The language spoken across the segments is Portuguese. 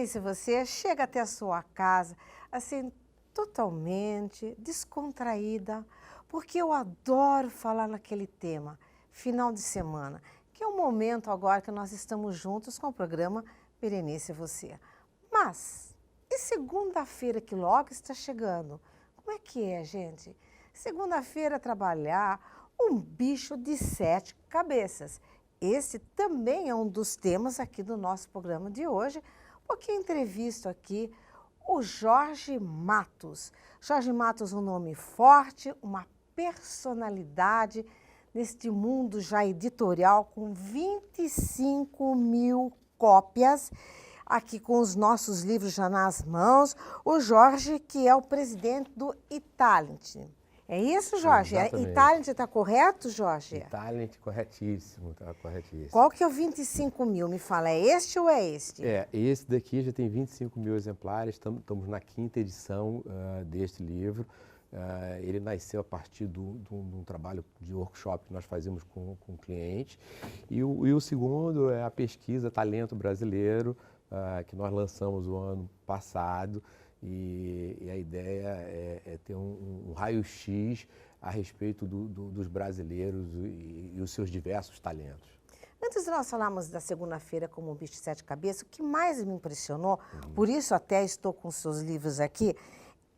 Berenice, você chega até a sua casa, assim, totalmente descontraída, porque eu adoro falar naquele tema, final de semana, que é o momento agora que nós estamos juntos com o programa Berenice e Você. Mas, e segunda-feira que logo está chegando? Como é que é, gente? Segunda-feira trabalhar um bicho de 7 cabeças. Esse também é um dos temas aqui do nosso programa de hoje, porque entrevisto aqui o Jorge Matos. Jorge Matos, um nome forte, uma personalidade neste mundo já editorial com 25 mil cópias, aqui com os nossos livros já nas mãos. O Jorge, que é o presidente do eTalent. É isso, Jorge? Exatamente. eTalent está correto, Jorge? eTalent, corretíssimo, tá corretíssimo. Qual que é o 25 mil? Me fala, é este ou é este? Esse daqui já tem 25 mil exemplares, estamos na 5ª edição deste livro. Ele nasceu a partir de um trabalho de workshop que nós fazemos com clientes. E o segundo é a pesquisa Talento Brasileiro, que nós lançamos o ano passado. E a ideia é ter um raio-x a respeito dos brasileiros e os seus diversos talentos. Antes de nós falarmos da segunda-feira como o bicho de 7 cabeças, o que mais me impressionou, por isso até estou com os seus livros aqui,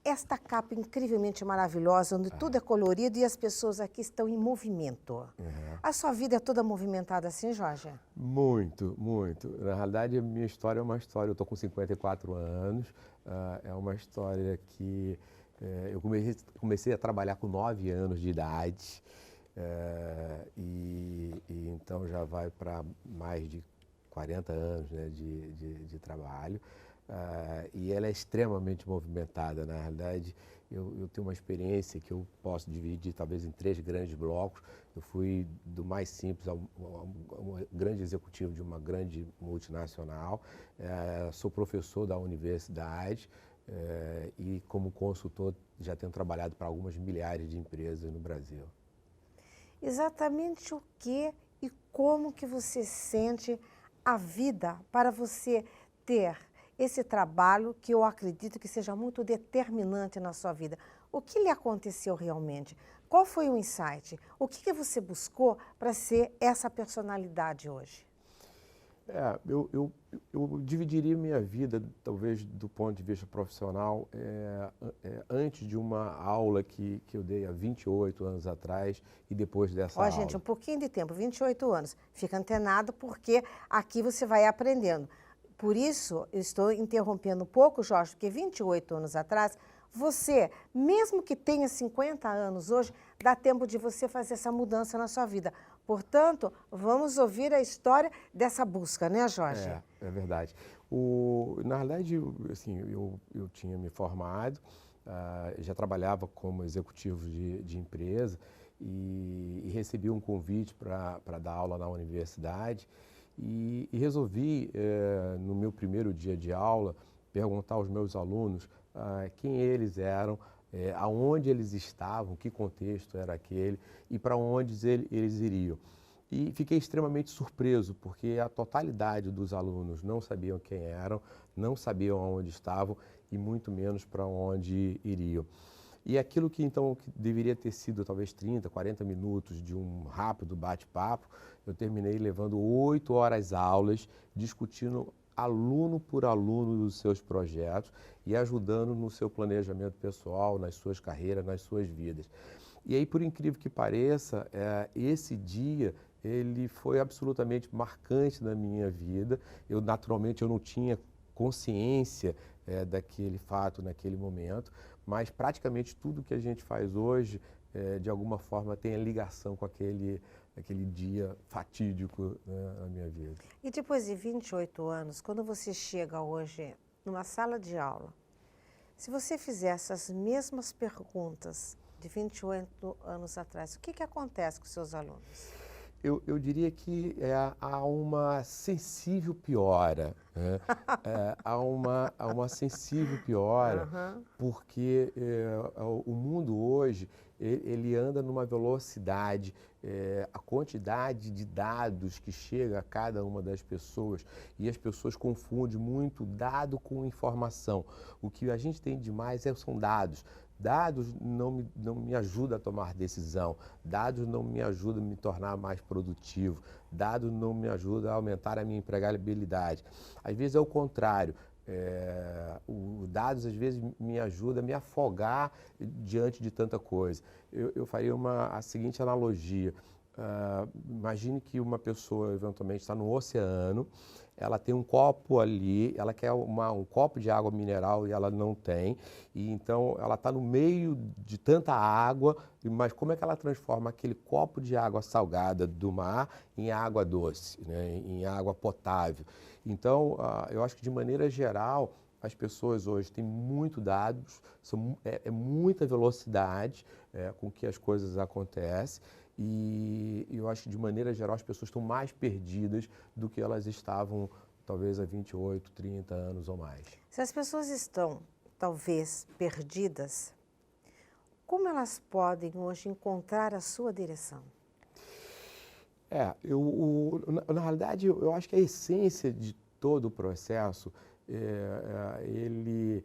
esta capa incrivelmente maravilhosa, onde tudo é colorido e as pessoas aqui estão em movimento. A sua vida é toda movimentada assim, Jorge? Muito, muito. Na realidade, a minha história é uma história, eu estou com 54 anos, é uma história que eu comecei a trabalhar com 9 anos de idade, e então já vai para mais de 40 anos, né, de trabalho. E ela é extremamente movimentada. Na realidade, eu tenho uma experiência que eu posso dividir talvez em 3 grandes blocos. Eu fui do mais simples ao grande executivo de uma grande multinacional. Sou professor da universidade e como consultor já tenho trabalhado para algumas milhares de empresas no Brasil. Exatamente o que e como que você sente a vida para você ter esse trabalho que eu acredito que seja muito determinante na sua vida. O que lhe aconteceu realmente? Qual foi o insight? O que você buscou para ser essa personalidade hoje? Eu dividiria minha vida, talvez do ponto de vista profissional, antes de uma aula que eu dei há 28 anos atrás e depois dessa aula. Gente, um pouquinho de tempo, 28 anos. Fica antenado porque aqui você vai aprendendo. Por isso, eu estou interrompendo um pouco, Jorge, porque 28 anos atrás, você, mesmo que tenha 50 anos hoje, dá tempo de você fazer essa mudança na sua vida. Portanto, vamos ouvir a história dessa busca, né, Jorge? É verdade. Na verdade, assim, eu tinha me formado, já trabalhava como executivo de empresa e recebi um convite para dar aula na universidade. E resolvi, no meu primeiro dia de aula, perguntar aos meus alunos quem eles eram, aonde eles estavam, que contexto era aquele e para onde eles iriam. E fiquei extremamente surpreso, porque a totalidade dos alunos não sabiam quem eram, não sabiam aonde estavam e muito menos para onde iriam. E aquilo que então que deveria ter sido talvez 30, 40 minutos de um rápido bate-papo, eu terminei levando 8 horas aulas, discutindo aluno por aluno dos seus projetos e ajudando no seu planejamento pessoal, nas suas carreiras, nas suas vidas. E aí, por incrível que pareça, esse dia ele foi absolutamente marcante na minha vida. Naturalmente, eu não tinha consciência daquele fato naquele momento, mas praticamente tudo que a gente faz hoje, de alguma forma, tem a ligação com aquele dia fatídico, né, na minha vida. E depois de 28 anos, quando você chega hoje numa sala de aula, se você fizer essas mesmas perguntas de 28 anos atrás, o que acontece com os seus alunos? Eu diria que há uma sensível piora, né? Há uma sensível piora, Aham. porque o mundo hoje ele anda numa velocidade, a quantidade de dados que chega a cada uma das pessoas, e as pessoas confundem muito dado com informação. O que a gente tem demais são dados. Dados não me ajudam a tomar decisão, dados não me ajudam a me tornar mais produtivo, dados não me ajudam a aumentar a minha empregabilidade. Às vezes é o contrário. Os dados às vezes me ajudam a me afogar diante de tanta coisa. Eu faria a seguinte analogia. Imagine que uma pessoa eventualmente está no oceano, ela tem um copo ali, ela quer um copo de água mineral e ela não tem, e então ela está no meio de tanta água, mas como é que ela transforma aquele copo de água salgada do mar em água doce, né, em água potável? Então, eu acho que de maneira geral, as pessoas hoje têm muito dados, muita velocidade com que as coisas acontecem, e eu acho que de maneira geral as pessoas estão mais perdidas do que elas estavam talvez há 28, 30 anos ou mais. Se as pessoas estão, talvez, perdidas, como elas podem hoje encontrar a sua direção? Na realidade, eu acho que a essência de todo o processo, ele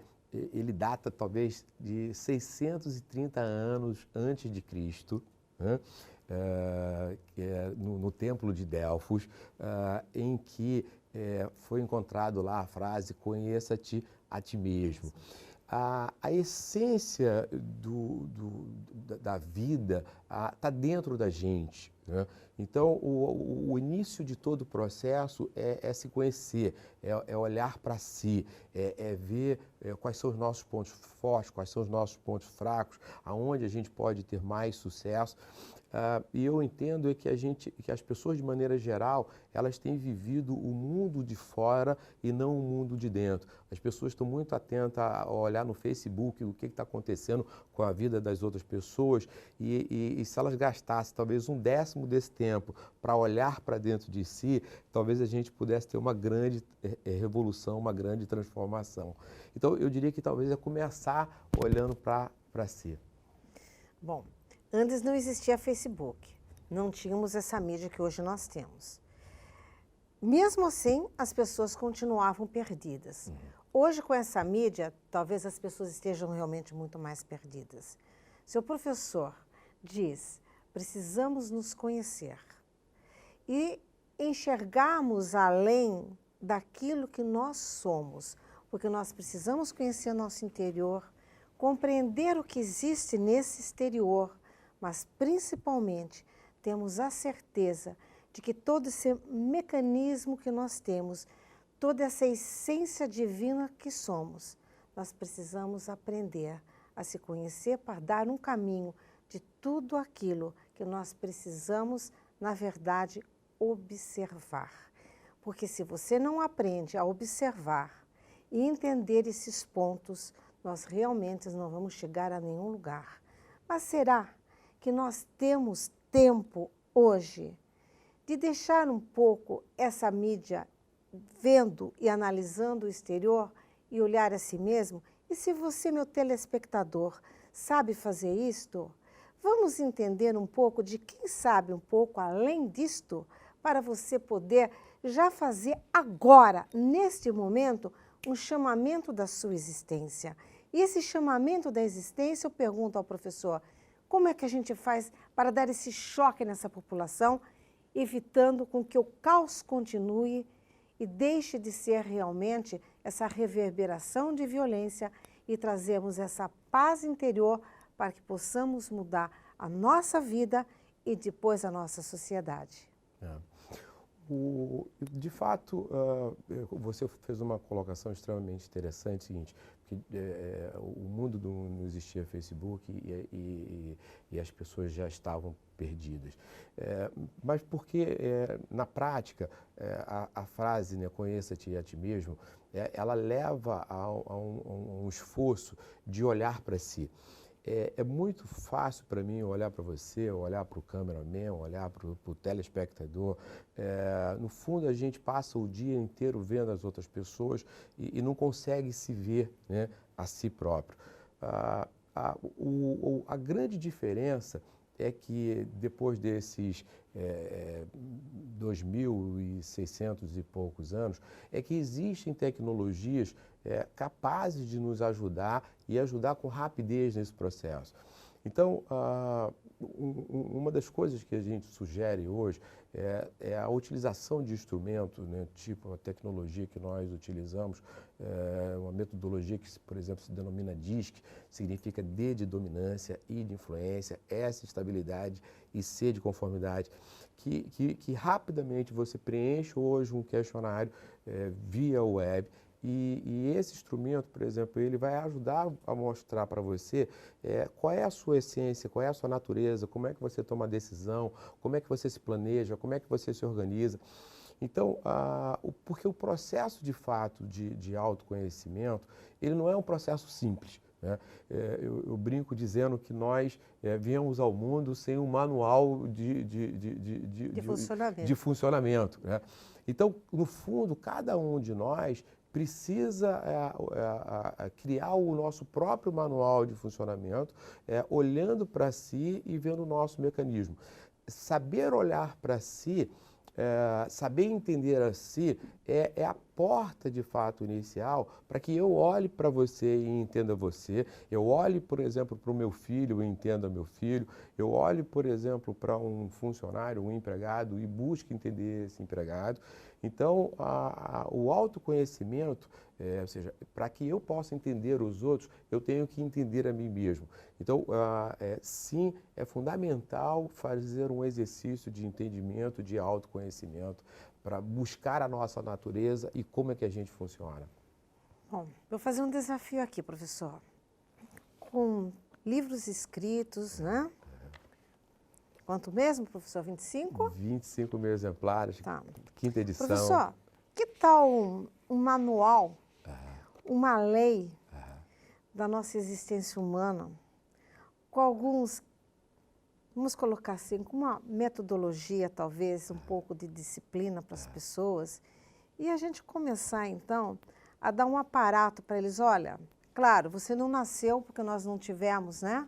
data talvez de 630 anos antes de Cristo, né? Que é no Templo de Delfos, em que foi encontrado lá a frase "conheça-te a ti mesmo". A essência da vida está dentro da gente, né? Então, o início de todo o processo é se conhecer, é olhar para si, é ver quais são os nossos pontos fortes, quais são os nossos pontos fracos, aonde a gente pode ter mais sucesso. E eu entendo que as pessoas, de maneira geral, elas têm vivido o mundo de fora e não o mundo de dentro. As pessoas estão muito atentas a olhar no Facebook o que está acontecendo com a vida das outras pessoas, e se elas gastassem talvez 1/10 desse tempo para olhar para dentro de si, talvez a gente pudesse ter uma grande revolução, uma grande transformação. Então, eu diria que talvez é começar olhando para si. Bom, antes não existia Facebook, não tínhamos essa mídia que hoje nós temos. Mesmo assim, as pessoas continuavam perdidas. Hoje, com essa mídia, talvez as pessoas estejam realmente muito mais perdidas. Seu professor diz, precisamos nos conhecer e enxergarmos além daquilo que nós somos, porque nós precisamos conhecer nosso interior, compreender o que existe nesse exterior, mas principalmente temos a certeza de que todo esse mecanismo que nós temos, toda essa essência divina que somos, nós precisamos aprender a se conhecer para dar um caminho de tudo aquilo que nós precisamos, na verdade, observar. Porque se você não aprende a observar e entender esses pontos, nós realmente não vamos chegar a nenhum lugar. Mas será que nós temos tempo hoje de deixar um pouco essa mídia vendo e analisando o exterior e olhar a si mesmo? E se você, meu telespectador, sabe fazer isto, vamos entender um pouco de quem sabe um pouco além disto, para você poder já fazer agora, neste momento, um chamamento da sua existência. E esse chamamento da existência, eu pergunto ao professor, como é que a gente faz para dar esse choque nessa população, evitando com que o caos continue e deixe de ser realmente essa reverberação de violência e trazemos essa paz interior para que possamos mudar a nossa vida e depois a nossa sociedade. De fato, você fez uma colocação extremamente interessante, o seguinte, que o mundo não existia Facebook e as pessoas já estavam perdidas. Mas porque, na prática, a frase, né, conheça-te a ti mesmo, ela leva a um esforço de olhar para si. é muito fácil para mim olhar para você, olhar para o cameraman, olhar para o telespectador. No fundo, a gente passa o dia inteiro vendo as outras pessoas e não consegue se ver, né, a si próprio. A grande diferença é que depois desses 2.600 e poucos anos, é que existem tecnologias capazes de nos ajudar e ajudar com rapidez nesse processo. Então, uma das coisas que a gente sugere hoje é a utilização de instrumentos, né, tipo a tecnologia que nós utilizamos, uma metodologia que, por exemplo, se denomina DISC, significa D de dominância, I de influência, S de estabilidade e C de conformidade, que rapidamente você preenche hoje um questionário via web. E esse instrumento, por exemplo, ele vai ajudar a mostrar para você qual é a sua essência, qual é a sua natureza, como é que você toma a decisão, como é que você se planeja, como é que você se organiza. Então, porque o processo de fato de autoconhecimento, ele não é um processo simples, né? Eu brinco dizendo que nós viemos ao mundo sem um manual de funcionamento, né? Então, no fundo, cada um de nós precisa criar o nosso próprio manual de funcionamento, olhando para si e vendo o nosso mecanismo. Saber olhar para si, saber entender a si, é a porta, de fato, inicial para que eu olhe para você e entenda você. Eu olhe, por exemplo, para o meu filho e entenda meu filho. Eu olhe, por exemplo, para um funcionário, um empregado e busque entender esse empregado. Então, o autoconhecimento, ou seja, para que eu possa entender os outros, eu tenho que entender a mim mesmo. Então, sim, é fundamental fazer um exercício de entendimento, de autoconhecimento, para buscar a nossa natureza e como é que a gente funciona. Bom, vou fazer um desafio aqui, professor. Com livros escritos, né? Quanto mesmo, professor? 25? 25 mil exemplares, tá. Quinta edição. Professor, que tal um manual, uma lei da nossa existência humana, com alguns, vamos colocar assim, com uma metodologia, talvez, um pouco de disciplina para as pessoas, e a gente começar, então, a dar um aparato para eles. Olha, claro, você não nasceu porque nós não tivemos, né,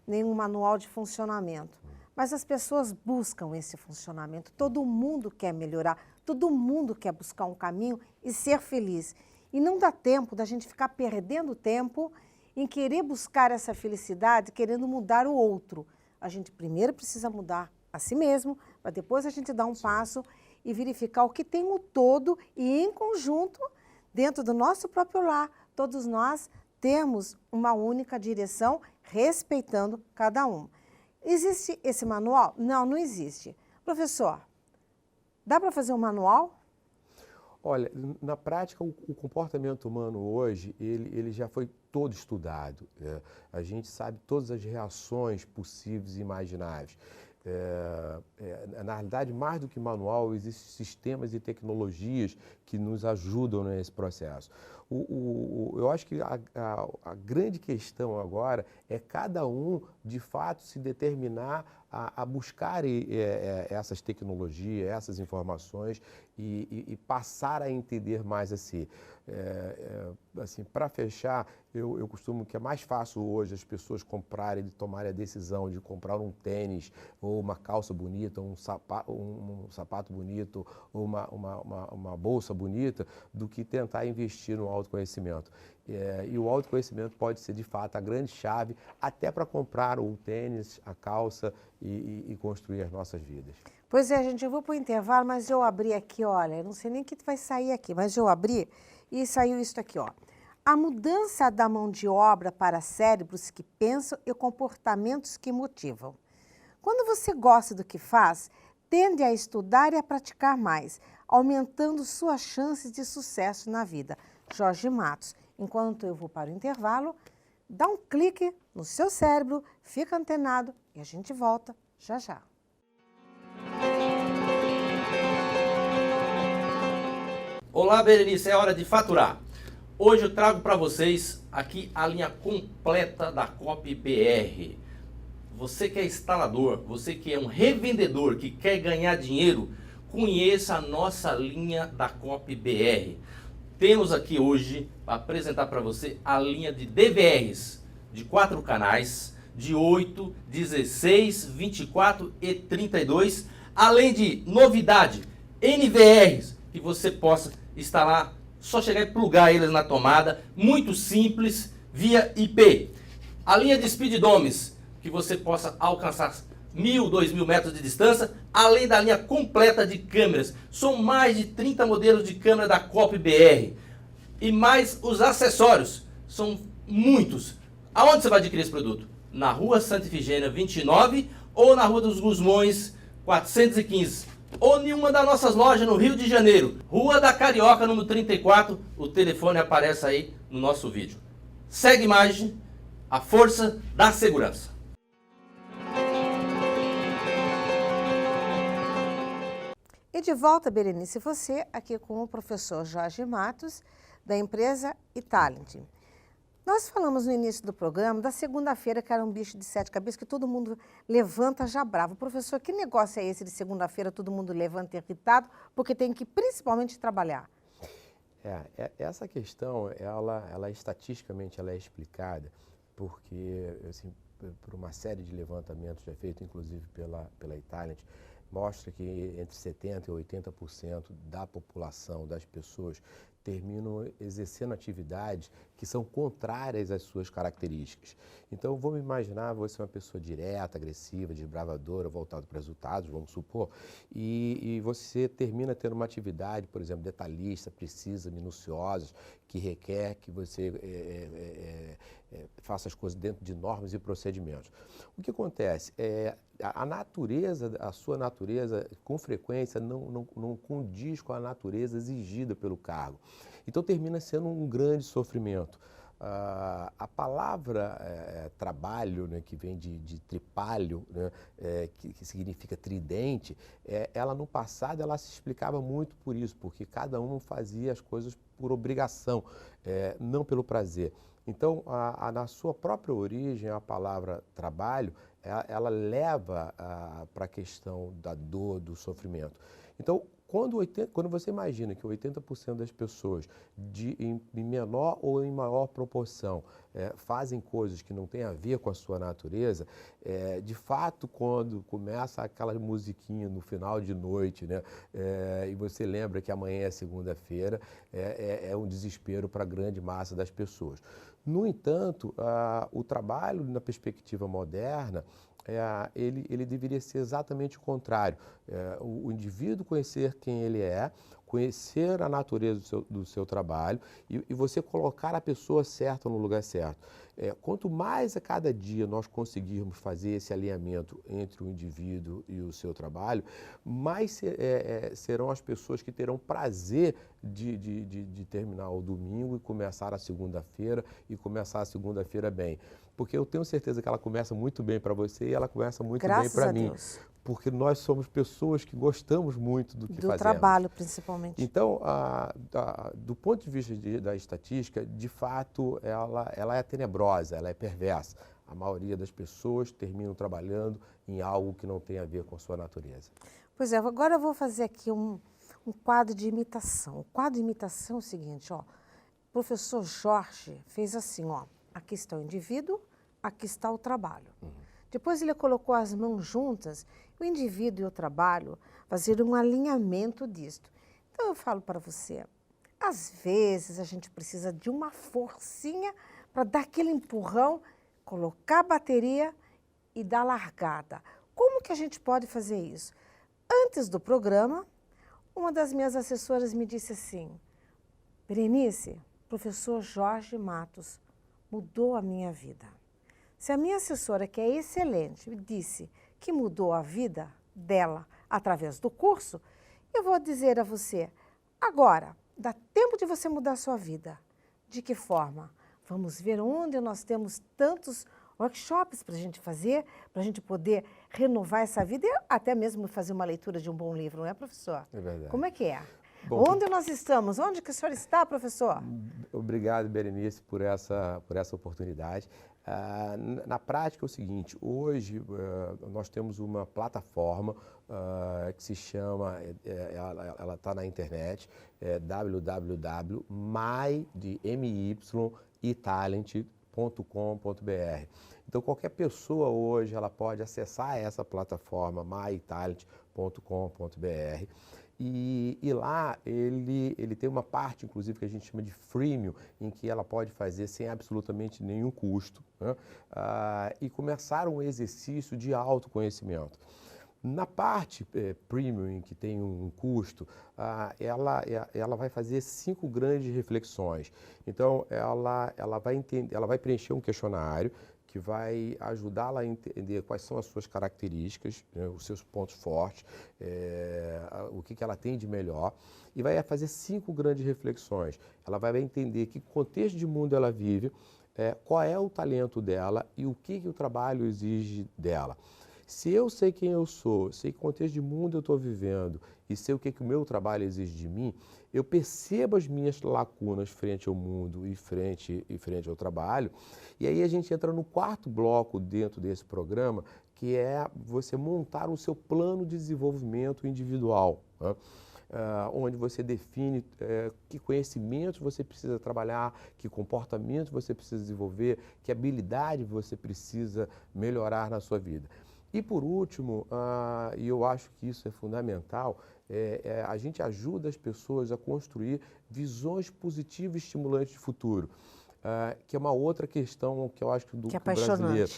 nenhum manual de funcionamento. Mas as pessoas buscam esse funcionamento, todo mundo quer melhorar, todo mundo quer buscar um caminho e ser feliz. E não dá tempo da gente ficar perdendo tempo em querer buscar essa felicidade, querendo mudar o outro. A gente primeiro precisa mudar a si mesmo, para depois a gente dar um passo e verificar o que tem o todo e, em conjunto, dentro do nosso próprio lar, todos nós temos uma única direção, respeitando cada um. Existe esse manual? Não, não existe. Professor, dá para fazer um manual? Olha, na prática, o comportamento humano hoje, ele já foi todo estudado. A gente sabe todas as reações possíveis e imagináveis. Na realidade, mais do que manual, existem sistemas e tecnologias que nos ajudam nesse processo. Eu acho que a grande questão agora é cada um, de fato, se determinar a buscar essas tecnologias, essas informações e passar a entender mais a si. Assim, para fechar, eu costumo que é mais fácil hoje as pessoas comprarem, tomarem a decisão de comprar um tênis, ou uma calça bonita, um sapato bonito, ou uma bolsa bonita, do que tentar investir no autoconhecimento. E o autoconhecimento pode ser, de fato, a grande chave até para comprar o tênis, a calça e construir as nossas vidas. Pois é, gente, eu vou para o intervalo, mas eu abri aqui, olha, eu não sei nem o que vai sair aqui, mas eu abri e saiu isso aqui, ó. A mudança da mão de obra para cérebros que pensam e comportamentos que motivam. Quando você gosta do que faz, tende a estudar e a praticar mais, aumentando suas chances de sucesso na vida. Jorge Matos. Enquanto eu vou para o intervalo, dá um clique no seu cérebro, fica antenado e a gente volta já já. Olá, Berenice, é hora de faturar. Hoje eu trago para vocês aqui a linha completa da Coop BR. Você que é instalador, você que é um revendedor, que quer ganhar dinheiro, conheça a nossa linha da Coop BR. Temos aqui hoje para apresentar para você a linha de DVRs de 4 canais, de 8, 16, 24 e 32, além de novidade, NVRs, que você possa instalar, só chegar e plugar eles na tomada, muito simples, via IP. A linha de Speed Domes, que você possa alcançar 1.000, 2.000 metros de distância, além da linha completa de câmeras. São mais de 30 modelos de câmera da Coop BR. E mais os acessórios, são muitos. Aonde você vai adquirir esse produto? Na Rua Santa Ifigênia 29 ou na Rua dos Gusmões 415. Ou em uma das nossas lojas no Rio de Janeiro, Rua da Carioca, número 34, o telefone aparece aí no nosso vídeo. Segue a imagem, a força da segurança. E de volta, Berenice, você aqui com o professor Jorge Matos, da empresa Italent. Nós falamos no início do programa da segunda-feira, que era um bicho de 7 cabeças, que todo mundo levanta já bravo. Professor, que negócio é esse de segunda-feira, todo mundo levanta irritado, porque tem que principalmente trabalhar? Essa questão, ela estatisticamente ela é explicada, porque, assim, por uma série de levantamentos já feitos, inclusive pela Italent, mostra que entre 70% e 80% da população, das pessoas, terminam exercendo atividades que são contrárias às suas características. Então, vamos imaginar você uma pessoa direta, agressiva, desbravadora, voltada para resultados, vamos supor, e você termina tendo uma atividade, por exemplo, detalhista, precisa, minuciosa, que requer que você faça as coisas dentro de normas e procedimentos. O que acontece? A sua natureza, com frequência, não condiz com a natureza exigida pelo cargo. Então, termina sendo um grande sofrimento. A palavra trabalho, né, que vem de tripalho, né, que significa tridente, ela no passado ela se explicava muito por isso, porque cada um fazia as coisas por obrigação, não pelo prazer. Então, na sua própria origem, a palavra trabalho, ela leva para a questão da dor, do sofrimento. Então, quando você imagina que 80% das pessoas, em menor ou em maior proporção, fazem coisas que não têm a ver com a sua natureza, de fato, quando começa aquela musiquinha no final de noite, né, e você lembra que amanhã é segunda-feira, é um desespero para a grande massa das pessoas. No entanto, o trabalho na perspectiva moderna, ele deveria ser exatamente o contrário. O indivíduo conhecer quem ele é, conhecer a natureza do seu trabalho e você colocar a pessoa certa no lugar certo. Quanto mais a cada dia nós conseguirmos fazer esse alinhamento entre o indivíduo e o seu trabalho, mais serão as pessoas que terão prazer de terminar o domingo e começar a segunda-feira e começar a segunda-feira bem. Porque eu tenho certeza que ela começa muito bem para você e ela começa muito bem para mim. Deus. Porque nós somos pessoas que gostamos muito do que fazemos. Do trabalho, principalmente. Então, do ponto de vista da estatística, de fato, ela é tenebrosa, ela é perversa. A maioria das pessoas terminam trabalhando em algo que não tem a ver com a sua natureza. Pois é, agora eu vou fazer aqui um quadro de imitação. O quadro de imitação é o seguinte, ó. O professor Jorge fez assim, ó. Aqui está o indivíduo, aqui está o trabalho. Depois ele colocou as mãos juntas, o indivíduo e o trabalho fazer um alinhamento disto. Então eu falo para você, às vezes a gente precisa de uma forcinha para dar aquele empurrão, colocar a bateria e dar largada. Como que a gente pode fazer isso? Antes do programa, uma das minhas assessoras me disse assim, Berenice, professor Jorge Matos mudou a minha vida. Se a minha assessora, que é excelente, me disse que mudou a vida dela através do curso, eu vou dizer a você, agora, dá tempo de você mudar a sua vida. De que forma? Vamos ver onde nós temos tantos workshops para a gente fazer, para a gente poder renovar essa vida e até mesmo fazer uma leitura de um bom livro, não é, professor? É verdade. Como é que é? Bom, Onde nós estamos? Onde que o senhor está, professor? Obrigado, Berenice, por essa oportunidade. Na prática é o seguinte, hoje nós temos uma plataforma que se chama, ela está na internet, www.mytalent.com.br. Então qualquer pessoa hoje ela pode acessar essa plataforma mytalent.com.br. E lá ele tem uma parte, inclusive, que a gente chama de freemium, em que ela pode fazer sem absolutamente nenhum custo, né? E começar um exercício de autoconhecimento. Na parte premium, em que tem um custo, ela vai fazer 5 grandes reflexões. Então, ela vai preencher um questionário que vai ajudá-la a entender quais são as suas características, né, os seus pontos fortes, o que ela tem de melhor, e vai fazer 5 grandes reflexões. Ela vai entender que contexto de mundo ela vive, qual é o talento dela e o que o trabalho exige dela. Se eu sei quem eu sou, sei que contexto de mundo eu estou vivendo e sei o que o meu trabalho exige de mim, eu percebo as minhas lacunas frente ao mundo e frente ao trabalho. E aí a gente entra no 4º bloco dentro desse programa, que é você montar o seu plano de desenvolvimento individual, né? Onde você define que conhecimentos você precisa trabalhar, que comportamento você precisa desenvolver, que habilidade você precisa melhorar na sua vida. E por último, e eu acho que isso é fundamental, a gente ajuda as pessoas a construir visões positivas e estimulantes de futuro, que é uma outra questão que eu acho que do brasileiro.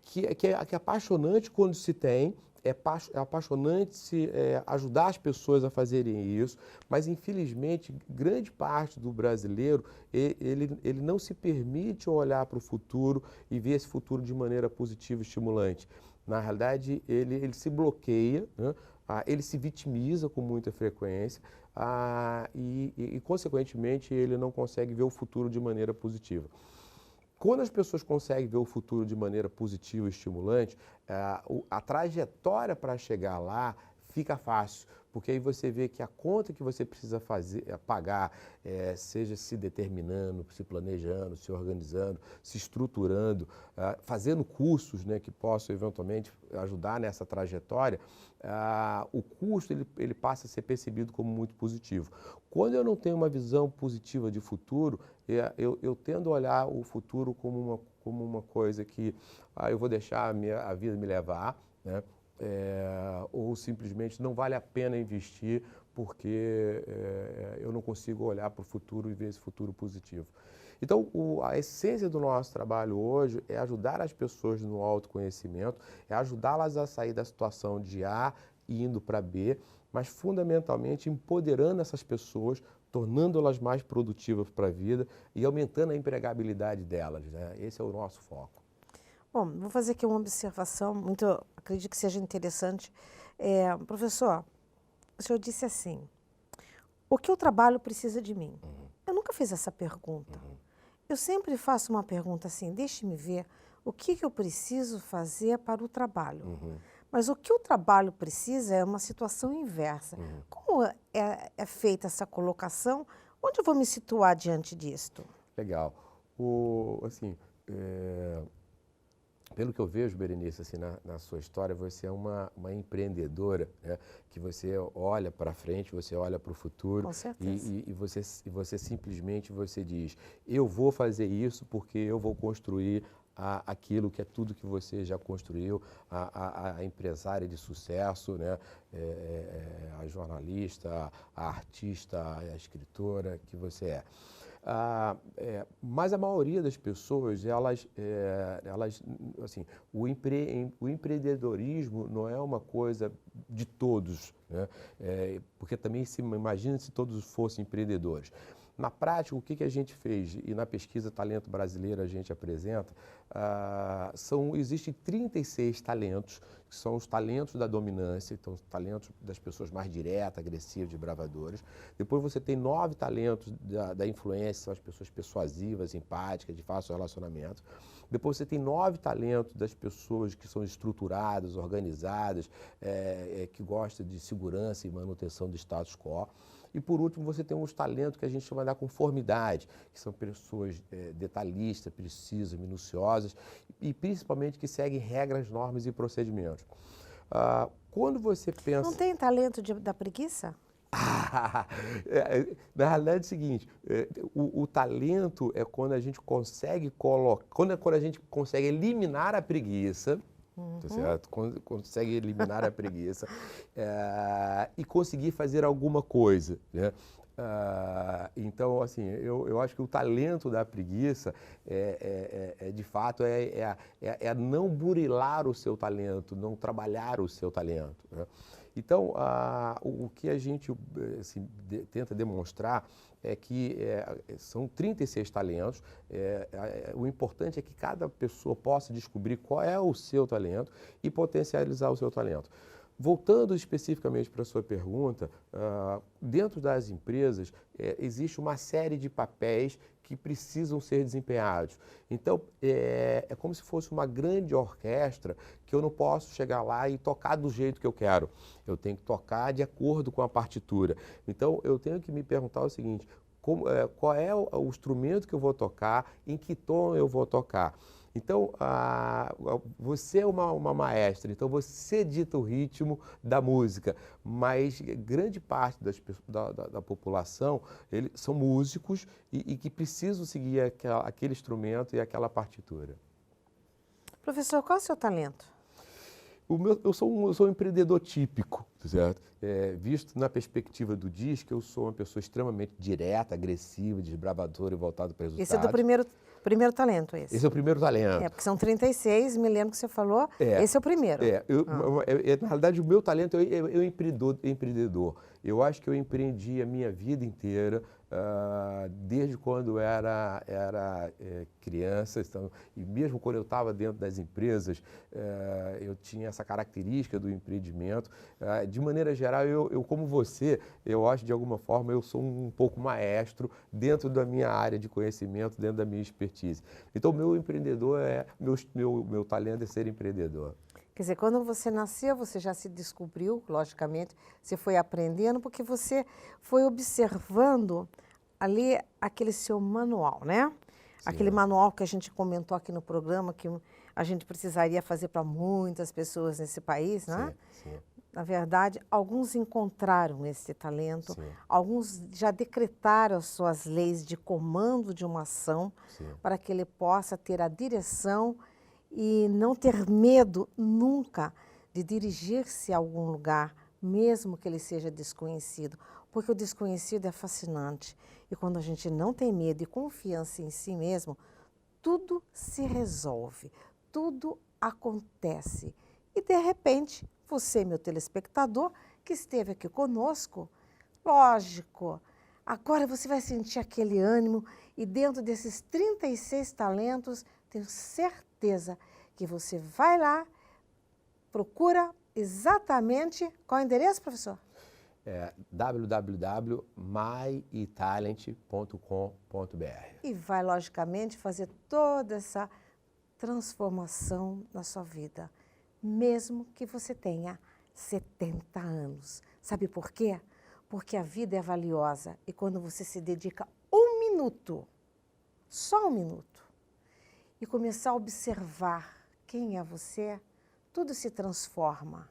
Que é apaixonante quando se tem, é apaixonante ajudar as pessoas a fazerem isso, mas infelizmente grande parte do brasileiro, ele não se permite olhar para o futuro e ver esse futuro de maneira positiva e estimulante. Na realidade, ele se bloqueia, né? Ele se vitimiza com muita frequência e, consequentemente, ele não consegue ver o futuro de maneira positiva. Quando as pessoas conseguem ver o futuro de maneira positiva e estimulante, a trajetória para chegar lá fica fácil, porque aí você vê que a conta que você precisa pagar, seja se determinando, se planejando, se organizando, se estruturando, fazendo cursos, né, que possam eventualmente ajudar nessa trajetória, o custo ele passa a ser percebido como muito positivo. Quando eu não tenho uma visão positiva de futuro, eu tendo a olhar o futuro como uma coisa que eu vou deixar a vida me levar, né? Ou simplesmente não vale a pena investir porque eu não consigo olhar para o futuro e ver esse futuro positivo. Então, a essência do nosso trabalho hoje é ajudar as pessoas no autoconhecimento, é ajudá-las a sair da situação de A e indo para B, mas fundamentalmente empoderando essas pessoas, tornando-las mais produtivas para a vida e aumentando a empregabilidade delas, né? Esse é o nosso foco. Bom, vou fazer aqui uma observação, acredito que seja interessante. Professor, o senhor disse assim, o que o trabalho precisa de mim? Eu nunca fiz essa pergunta. Eu sempre faço uma pergunta assim, deixe-me ver o que eu preciso fazer para o trabalho. Mas o que o trabalho precisa é uma situação inversa. Como é feita essa colocação? Onde eu vou me situar diante disto? Legal. Pelo que eu vejo, Berenice, assim, na sua história, você é uma empreendedora, né? Que você olha para frente, você olha para o futuro. Com certeza. E você simplesmente diz, eu vou fazer isso porque eu vou construir aquilo que é tudo que você já construiu, a empresária de sucesso, né? A jornalista, a artista, a escritora que você é. Mas a maioria das pessoas, assim, o empreendedorismo não é uma coisa de todos, né? Porque também imagina se todos fossem empreendedores. Na prática, o que a gente fez, e na pesquisa Talento Brasileiro a gente apresenta, existem 36 talentos, que são os talentos da dominância, então os talentos das pessoas mais diretas, agressivas e bravadoras. Depois você tem 9 talentos da influência, são as pessoas persuasivas, empáticas, de fácil relacionamento. Depois você tem 9 talentos das pessoas que são estruturadas, organizadas, que gostam de segurança e manutenção do status quo. E por último, você tem os talentos que a gente chama da conformidade, que são pessoas detalhistas, precisas, minuciosas e principalmente que seguem regras, normas e procedimentos. Quando você pensa... Não tem talento da preguiça? Na realidade é o seguinte, o talento é quando a gente consegue quando a gente consegue eliminar a preguiça, tá certo? Quando consegue eliminar a preguiça e conseguir fazer alguma coisa, né? Então, assim, eu acho que o talento da preguiça de fato, não burilar o seu talento, não trabalhar o seu talento, né? Então, o que a gente assim, tenta demonstrar é que são 36 talentos. O importante é que cada pessoa possa descobrir qual é o seu talento e potencializar o seu talento. Voltando especificamente para a sua pergunta, dentro das empresas existe uma série de papéis que precisam ser desempenhados. Então, é como se fosse uma grande orquestra que eu não posso chegar lá e tocar do jeito que eu quero. Eu tenho que tocar de acordo com a partitura. Então, eu tenho que me perguntar o seguinte, qual é o instrumento que eu vou tocar, em que tom eu vou tocar. Então, você é uma maestra, então você dita o ritmo da música, mas grande parte da população são músicos e que precisam seguir aquele instrumento e aquela partitura. Professor, qual é o seu talento? Eu sou um empreendedor típico, certo? Visto na perspectiva do DISC, eu sou uma pessoa extremamente direta, agressiva, desbravadora e voltada para resultados. Esse é do primeiro talento, esse? Esse é o primeiro talento. Porque são 36, me lembro que você falou, esse é o primeiro. Na realidade, o meu talento é empreendedor. Eu acho que eu empreendi a minha vida inteira, desde quando era criança, e mesmo quando eu estava dentro das empresas, eu tinha essa característica do empreendimento. De maneira geral, eu como você, eu acho de alguma forma eu sou um pouco maestro dentro da minha área de conhecimento, dentro da minha expertise. Então, meu talento é ser empreendedor. Quer dizer, quando você nasceu, você já se descobriu, logicamente, você foi aprendendo, porque você foi observando ali aquele seu manual, né? Sim. Aquele manual que a gente comentou aqui no programa, que a gente precisaria fazer para muitas pessoas nesse país, né? Sim, sim. Na verdade, alguns encontraram esse talento, sim, alguns já decretaram as suas leis de comando de uma ação, sim, para que ele possa ter a direção e não ter medo nunca de dirigir-se a algum lugar, mesmo que ele seja desconhecido, porque o desconhecido é fascinante. E quando a gente não tem medo e confiança em si mesmo, tudo se resolve, tudo acontece. E de repente, você, meu telespectador, que esteve aqui conosco, lógico, agora você vai sentir aquele ânimo e dentro desses 36 talentos, tenho certeza que você vai lá, procura exatamente qual é o endereço, professor? www.myitalent.com.br. E vai, logicamente, fazer toda essa transformação na sua vida, mesmo que você tenha 70 anos. Sabe por quê? Porque a vida é valiosa e quando você se dedica 1 minuto, só 1 minuto, e começar a observar quem é você, tudo se transforma.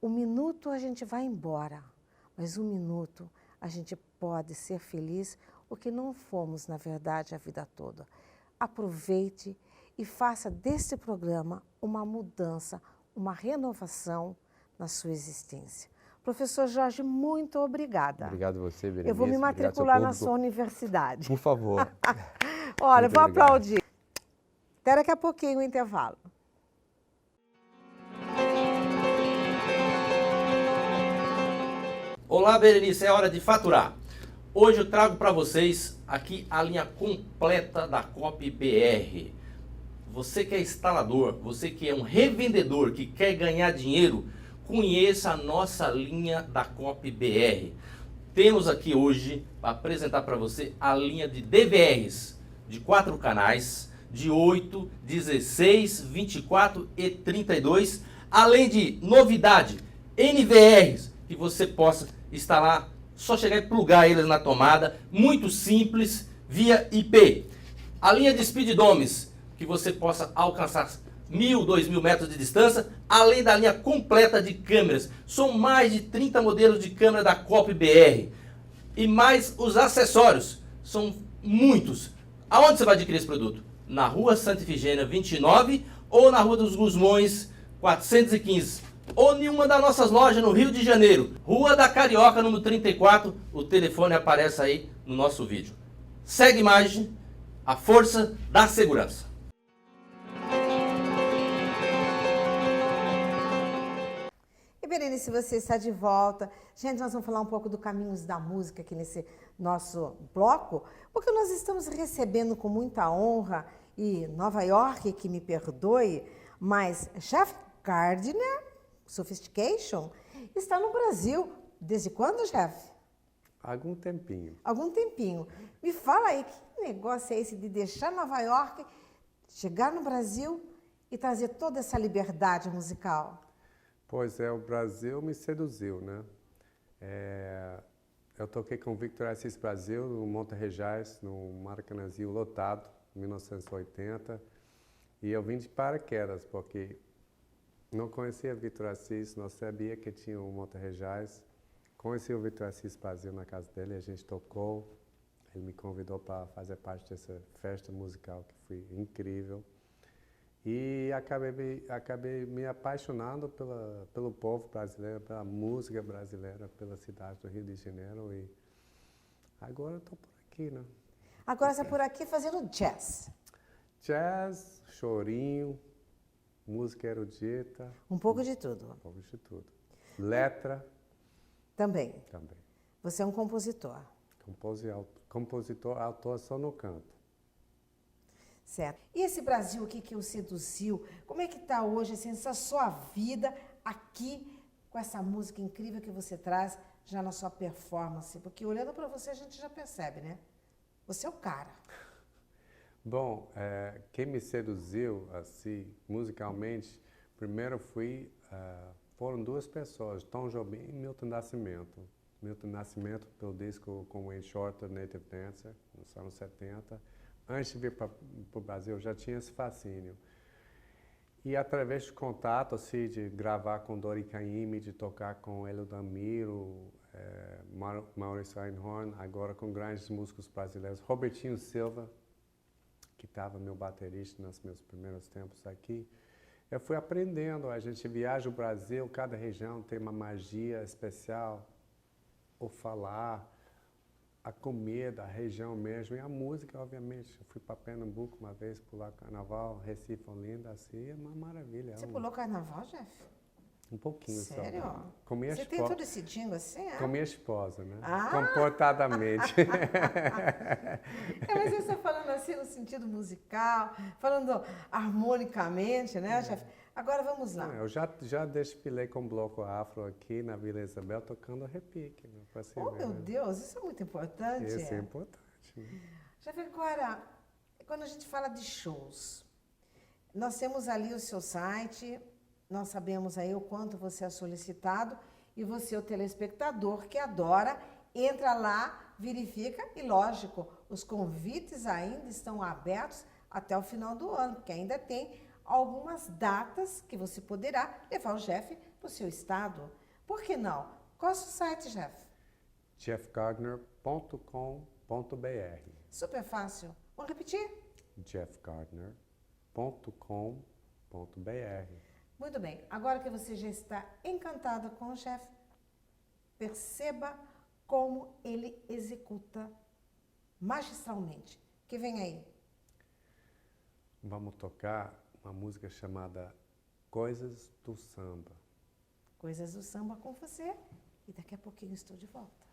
1 minuto a gente vai embora, mas 1 minuto a gente pode ser feliz, o que não fomos, na verdade, a vida toda. Aproveite e faça desse programa uma mudança, uma renovação na sua existência. Professor Jorge, muito obrigada. Obrigado a você, Berenice. Eu vou me matricular na sua universidade. Por favor. Olha, vou aplaudir. Até daqui a pouquinho o intervalo. Olá, Berenice, é hora de faturar. Hoje eu trago para vocês aqui a linha completa da Cop BR. Você que é instalador, você que é um revendedor, que quer ganhar dinheiro, conheça a nossa linha da Cop BR. Temos aqui hoje para apresentar para você a linha de DVRs de 4 canais, de 8, 16, 24 e 32, além de novidade, NVRs, que você possa instalar Só chegar e plugar eles na tomada, muito simples, via IP. A linha de Speed Domes, que você possa alcançar 1.000, 2.000 metros de distância, além da linha completa de câmeras. São mais de 30 modelos de câmera da COP BR. E mais os acessórios, são muitos. Aonde você vai adquirir esse produto? Na Rua Santa Ifigênia 29 ou na Rua dos Gusmões 415. Ou em uma das nossas lojas no Rio de Janeiro, Rua da Carioca, número 34. O telefone aparece aí no nosso vídeo. Segue a imagem, a força da segurança. E Berenice, você está de volta. Gente, nós vamos falar um pouco do Caminhos da Música aqui nesse nosso bloco, porque nós estamos recebendo com muita honra, e Nova York, que me perdoe, mas Jeff Gardner, Sophistication, está no Brasil. Desde quando, Jeff? Algum tempinho. Algum tempinho. Me fala aí, que negócio é esse de deixar Nova York, chegar no Brasil e trazer toda essa liberdade musical? Pois é, o Brasil me seduziu, né? Eu toquei com o Victor Assis Brasil, no Monte Regis, no Maracanãzinho lotado, em 1980. E eu vim de paraquedas, porque não conhecia Victor Assis, não sabia que tinha o Monte Regis. Conheci o Victor Assis Brasil na casa dele, a gente tocou. Ele me convidou para fazer parte dessa festa musical, que foi incrível. E acabei me apaixonando pelo povo brasileiro, pela música brasileira, pela cidade do Rio de Janeiro. E agora estou por aqui, né? Agora você está por aqui fazendo jazz. Jazz, chorinho, música erudita. Um pouco de tudo. Um pouco de tudo. Letra. Também. Também. Você é um compositor. Compositor, autor só no canto. Certo. E esse Brasil aqui que o seduziu, como é que está hoje, assim, essa sua vida aqui, com essa música incrível que você traz já na sua performance? Porque olhando para você a gente já percebe, né? Você é o cara. Bom, quem me seduziu, assim, musicalmente, primeiro foram duas pessoas, Tom Jobim e Milton Nascimento. Milton Nascimento, pelo disco com Wayne Shorter, Native Dancer, nos anos 70. Antes de vir para o Brasil, eu já tinha esse fascínio. E através de contato, assim, de gravar com Dori Caymmi, de tocar com Hélio Damiro, Maurício Einhorn, agora com grandes músicos brasileiros, Robertinho Silva, que estava meu baterista nos meus primeiros tempos aqui. Eu fui aprendendo, a gente viaja o Brasil, cada região tem uma magia especial, o falar, a comida, a região mesmo, e a música, obviamente. Eu fui para Pernambuco uma vez, pular carnaval, Recife, Olinda, assim, é uma maravilha. Você pulou carnaval, Jeff? Um pouquinho. Sério? Só. Com minha Você tem todo esse dingo assim, é? Com minha esposa, né? Ah! Comportadamente. Mas você está falando assim no sentido musical, falando harmonicamente, né, Jeff? Agora vamos lá. Eu já desfilei com bloco afro aqui na Vila Isabel, tocando repique. Né, oh, meu Deus, isso é muito importante. Isso é importante. Né? Jeff, agora, quando a gente fala de shows, nós temos ali o seu site, nós sabemos aí o quanto você é solicitado, e você, o telespectador que adora, entra lá, verifica, e lógico, os convites ainda estão abertos até o final do ano, porque ainda tem algumas datas que você poderá levar o Jeff para o seu estado. Por que não? Qual é o seu site, Jeff? jeffgardner.com.br. Super fácil. Vamos repetir? jeffgardner.com.br. Muito bem. Agora que você já está encantado com o Jeff, perceba como ele executa magistralmente. Que vem aí? Vamos tocar uma música chamada Coisas do Samba. Coisas do Samba com você. E daqui a pouquinho estou de volta.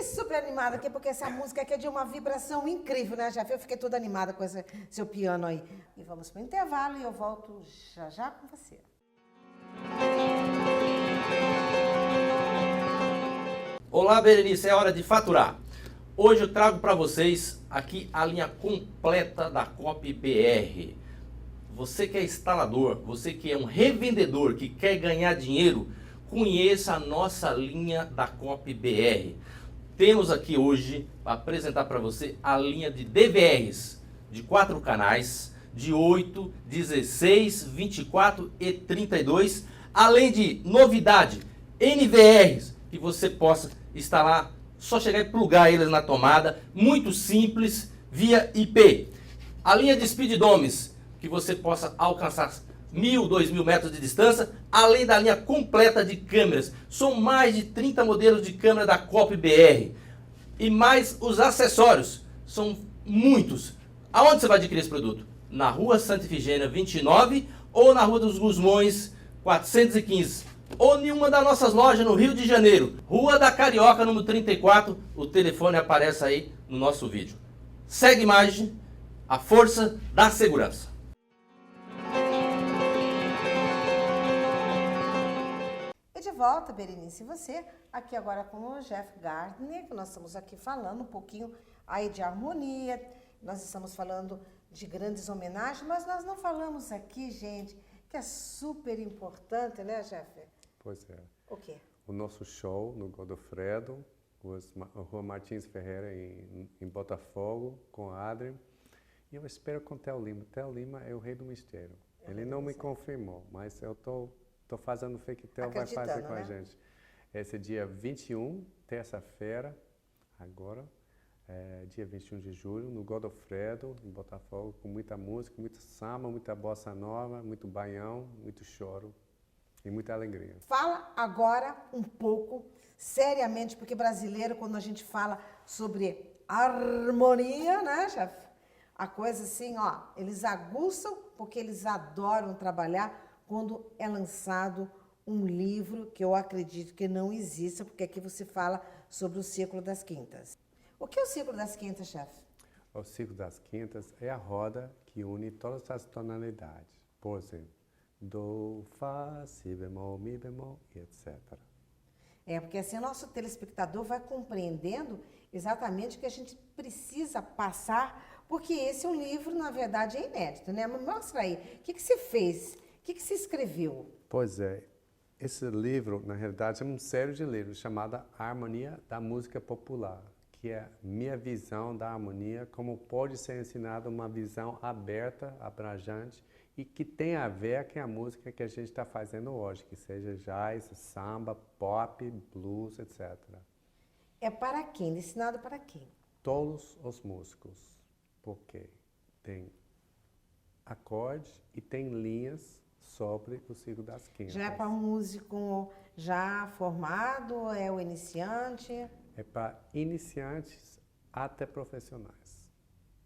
super animada aqui, porque essa música aqui é de uma vibração incrível, né, Jeff? Eu fiquei toda animada com esse seu piano aí. E vamos para o intervalo e eu volto já já com você. Olá, Berenice, é hora de faturar. Hoje eu trago para vocês aqui a linha completa da Cop BR. Você que é instalador, você que é um revendedor, que quer ganhar dinheiro, conheça a nossa linha da Cop BR. Temos aqui hoje para apresentar para você a linha de DVRs de 4 canais, de 8, 16, 24 e 32, além de novidade, NVRs, que você possa instalar, só chegar e plugar eles na tomada, muito simples, via IP. A linha de Speed Domes, que você possa alcançar 1.000, 2.000 metros de distância, além da linha completa de câmeras. São mais de 30 modelos de câmera da Cop BR. E mais os acessórios, são muitos. Aonde você vai adquirir esse produto? Na Rua Santa Ifigênia 29 ou na Rua dos Gusmões 415. Ou em uma das nossas lojas no Rio de Janeiro, Rua da Carioca, número 34. O telefone aparece aí no nosso vídeo. Segue a imagem, a força da segurança. E de volta, Berenice, você aqui agora com o Jeff Gardner, que nós estamos aqui falando um pouquinho aí de harmonia, nós estamos falando de grandes homenagens, mas nós não falamos aqui, gente, que é super importante, né, Jeff? Pois é. O quê? O nosso show no Godofredo, Rua Martins Ferreira, em Botafogo, com a Adri. E eu espero com o Theo Lima. Theo Lima é o rei do mistério. Ele não me confirmou, mas eu estou fazendo fé que o Theo vai fazer com a gente. Esse dia 21, terça-feira, agora, dia 21 de julho, no Godofredo, em Botafogo, com muita música, muito samba, muita bossa nova, muito baião, muito choro. E muita alegria. Fala agora um pouco, seriamente, porque brasileiro, quando a gente fala sobre harmonia, né, chefe? A coisa assim, ó, eles aguçam porque eles adoram trabalhar quando é lançado um livro que eu acredito que não exista, porque aqui você fala sobre o Círculo das Quintas. O que é o Círculo das Quintas, chefe? O Círculo das Quintas é a roda que une todas as tonalidades. Por exemplo, do, fá, si bemol, mi bemol, e etc. Porque assim o nosso telespectador vai compreendendo exatamente o que a gente precisa passar, porque esse é um livro, na verdade, é inédito, né? Mas mostra aí, o que você fez? O que você escreveu? Pois é, esse livro, na realidade, é uma série de livros chamada Harmonia da Música Popular, que é minha visão da harmonia, como pode ser ensinada uma visão aberta, abrangente, e que tem a ver com a música que a gente está fazendo hoje, que seja jazz, samba, pop, blues, etc. É para quem? Destinado para quem? Todos os músicos, porque tem acordes e tem linhas sobre o Círculo das Quintas. Já é para um músico já formado, é o iniciante? É para iniciantes até profissionais.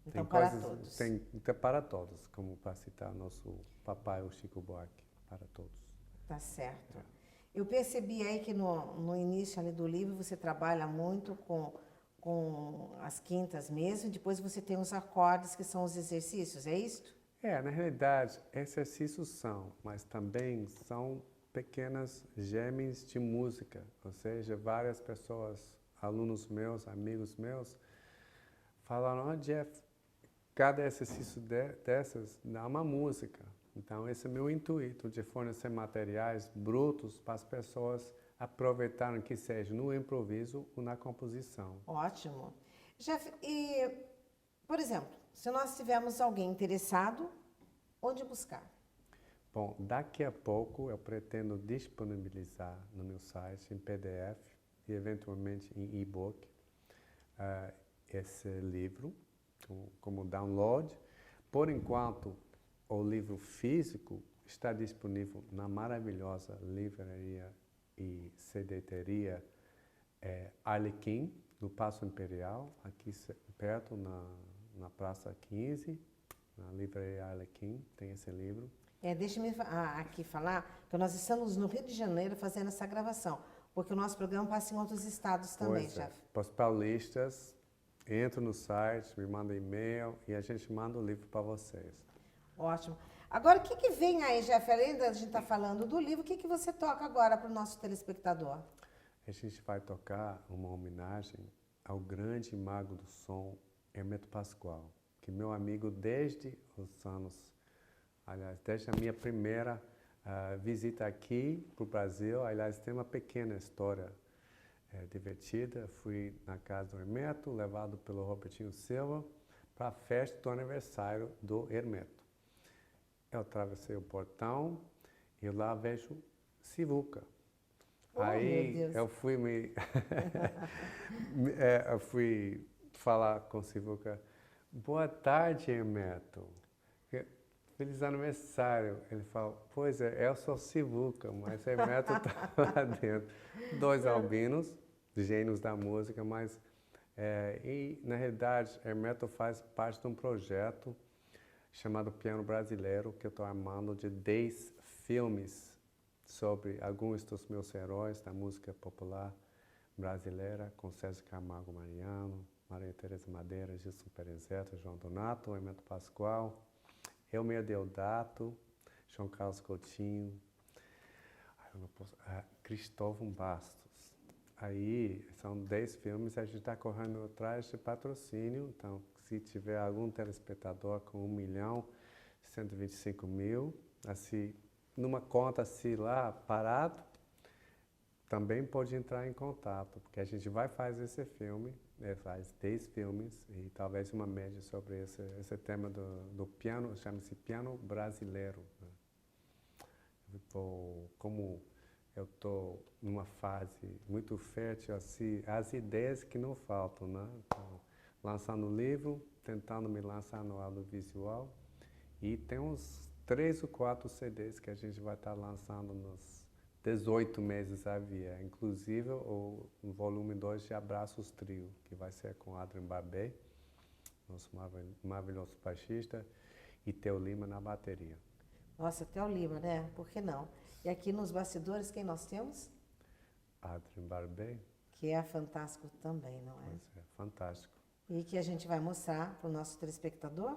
Então, para todos. Tem para todos, como para citar nosso papai, o Chico Buarque, para todos. Tá certo. Eu percebi aí que no início ali do livro você trabalha muito com as quintas mesmo, e depois você tem os acordes, que são os exercícios, é isso? Na realidade, exercícios são, mas também são pequenas gêmeas de música, ou seja, várias pessoas, alunos meus, amigos meus, falaram, Jeff, cada exercício dessas dá uma música. Então, esse é o meu intuito, de fornecer materiais brutos para as pessoas aproveitarem que seja no improviso ou na composição. Ótimo. Jeff, e, por exemplo, se nós tivermos alguém interessado, onde buscar? Bom, daqui a pouco eu pretendo disponibilizar no meu site em PDF e eventualmente em e-book esse livro como download. Por enquanto, o livro físico está disponível na maravilhosa livraria e CDteria Arlequim, no Paço Imperial, aqui perto na Praça 15, na livraria Arlequim, tem esse livro. Deixa-me aqui falar que nós estamos no Rio de Janeiro fazendo essa gravação. Porque o nosso programa passa em outros estados também, Pois é. chefe. Para os paulistas, entram no site, me mandam e-mail e a gente manda o livro para vocês. Ótimo. Agora, o que, que vem aí, chefe? Além da gente estar falando do livro, o que, que você toca agora para o nosso telespectador? A gente vai tocar uma homenagem ao grande mago do som, Hermeto Pascoal, que meu amigo desde os anos, aliás, desde a minha primeira visita aqui para o Brasil, aliás, tem uma pequena história divertida. Fui na casa do Hermeto, levado pelo Robertinho Silva, para a festa do aniversário do Hermeto. Eu atravessei o portão e lá vejo Sivuca. Oh, Aí meu Deus. eu fui eu fui falar com o Sivuca. Boa tarde, Hermeto. Feliz aniversário. Ele falou, pois é, eu sou Sivuca, mas Hermeto está lá dentro. Dois albinos, gênios da música, mas e na realidade Hermeto faz parte de um projeto chamado Piano Brasileiro, que eu estou armando de 10 filmes sobre alguns dos meus heróis da música popular brasileira, com César Camargo Mariano, Maria Teresa Madeira, Gilson Perezeta, João Donato, Hermeto Pascoal, Elmer Deodato, João Carlos Coutinho, Cristóvão Bastos. Aí são 10 filmes, a gente está correndo atrás de patrocínio, então se tiver algum telespectador com 1.125.000, assim, numa conta assim lá, parado, também pode entrar em contato, porque a gente vai fazer esse filme, faz 10 filmes e talvez uma média sobre esse tema do piano, chama-se piano brasileiro. Né? Como eu estou numa fase muito fértil, assim, as ideias que não faltam, né? Então, lançando o livro, tentando me lançar no audiovisual e tem uns 3 ou 4 CDs que a gente vai estar lançando nos 18 meses à via, inclusive o volume 2 de Abraços Trio, que vai ser com Adrian Barbet, nosso maravilhoso baixista, e Theo Lima na bateria. Nossa, Theo Lima, né? Por que não? E aqui nos bastidores, quem nós temos? Adrian Barbet. Que é fantástico também, não é? Pois é, fantástico. E que a gente vai mostrar para o nosso telespectador?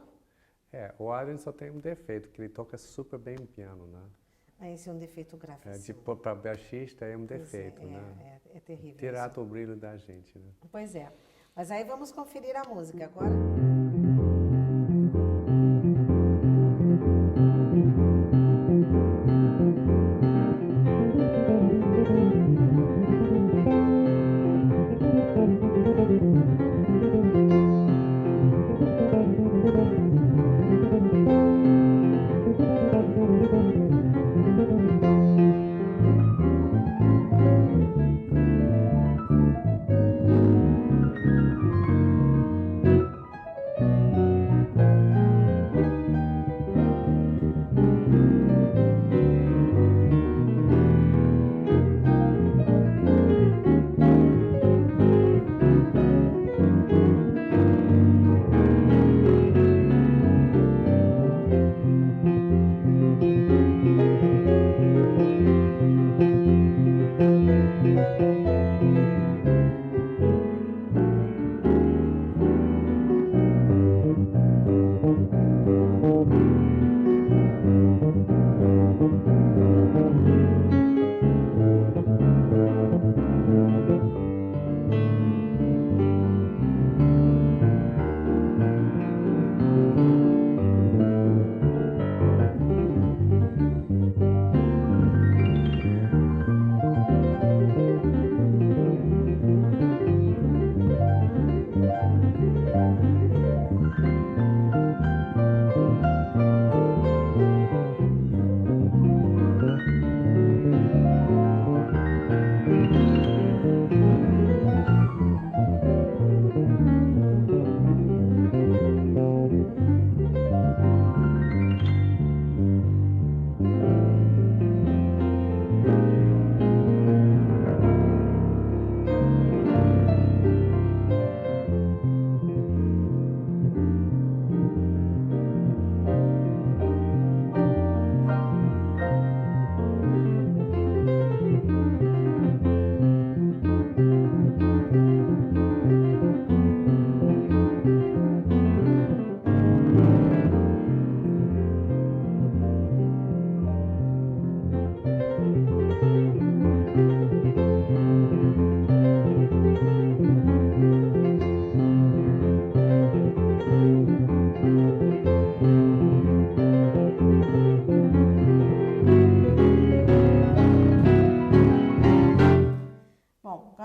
O Adrian só tem um defeito, que ele toca super bem o piano, né? Esse é um defeito gravíssimo. Para baixista é um Pois defeito, né? É terrível. Tirar isso. o brilho da gente, né? Pois é. Mas aí vamos conferir a música agora.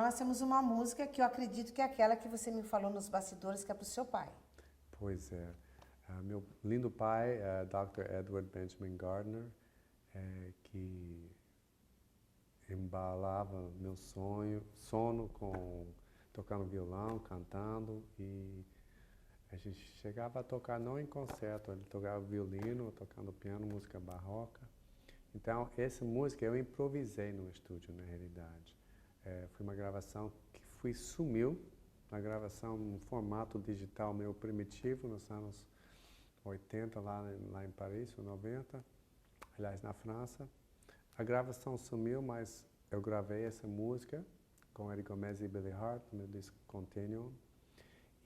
nós temos uma música que eu acredito que é aquela que você me falou nos bastidores, que é para o seu pai. Pois é. Meu lindo pai, Dr. Edward Benjamin Gardner, que embalava meu sono tocando violão, cantando, e a gente chegava a tocar não em concerto, ele tocava violino, tocando piano, música barroca. Então, essa música eu improvisei no estúdio, na realidade. Foi uma gravação que sumiu, uma gravação no formato digital meio primitivo, nos anos 80, lá em Paris, ou 90, aliás, na França. A gravação sumiu, mas eu gravei essa música com Eddie Gomez e Billy Hart, no meu disco Continuum.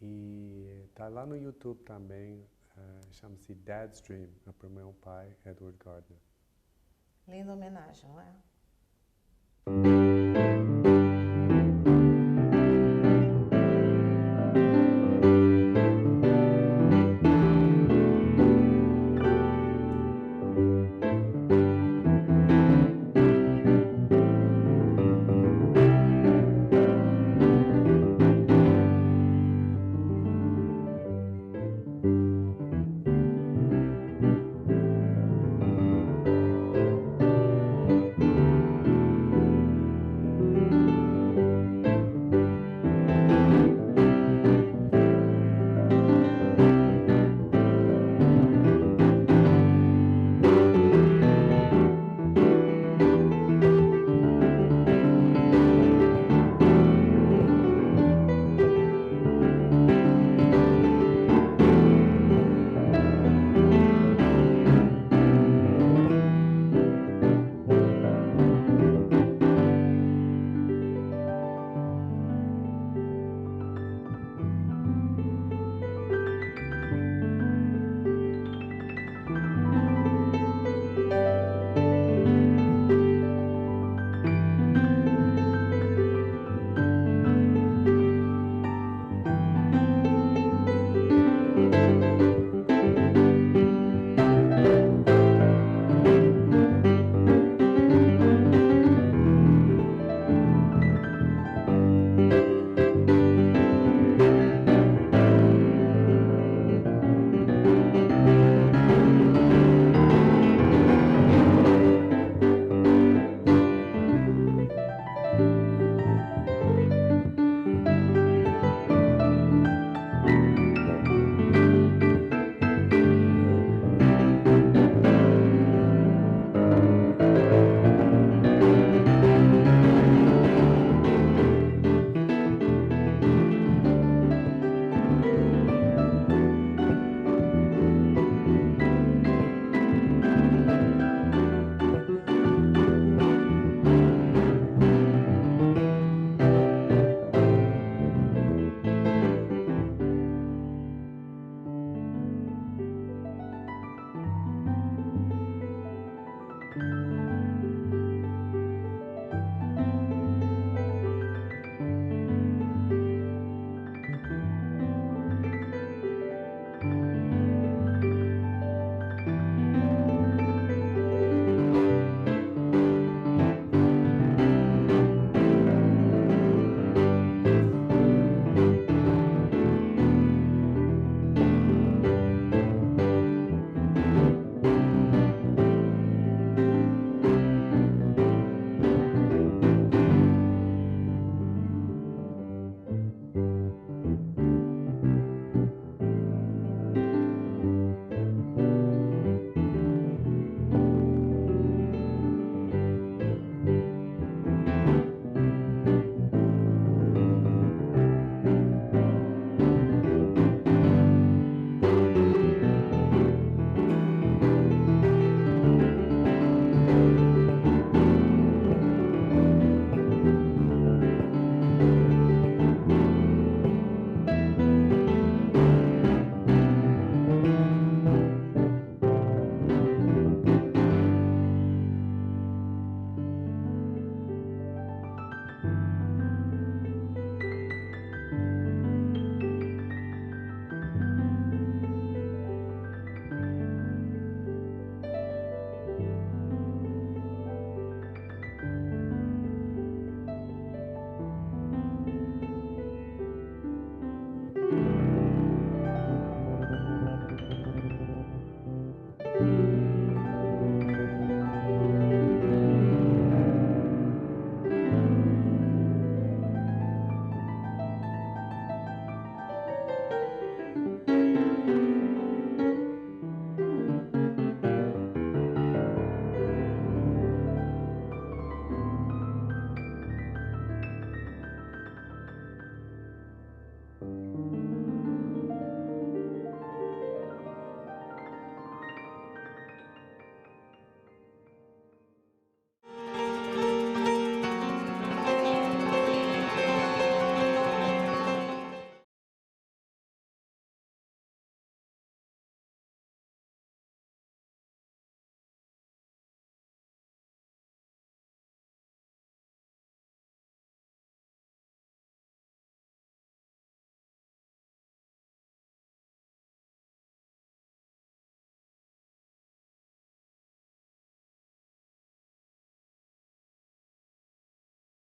E está lá no YouTube também, chama-se Dad's Dream, para o meu pai, Edward Gardner. Linda homenagem, não é?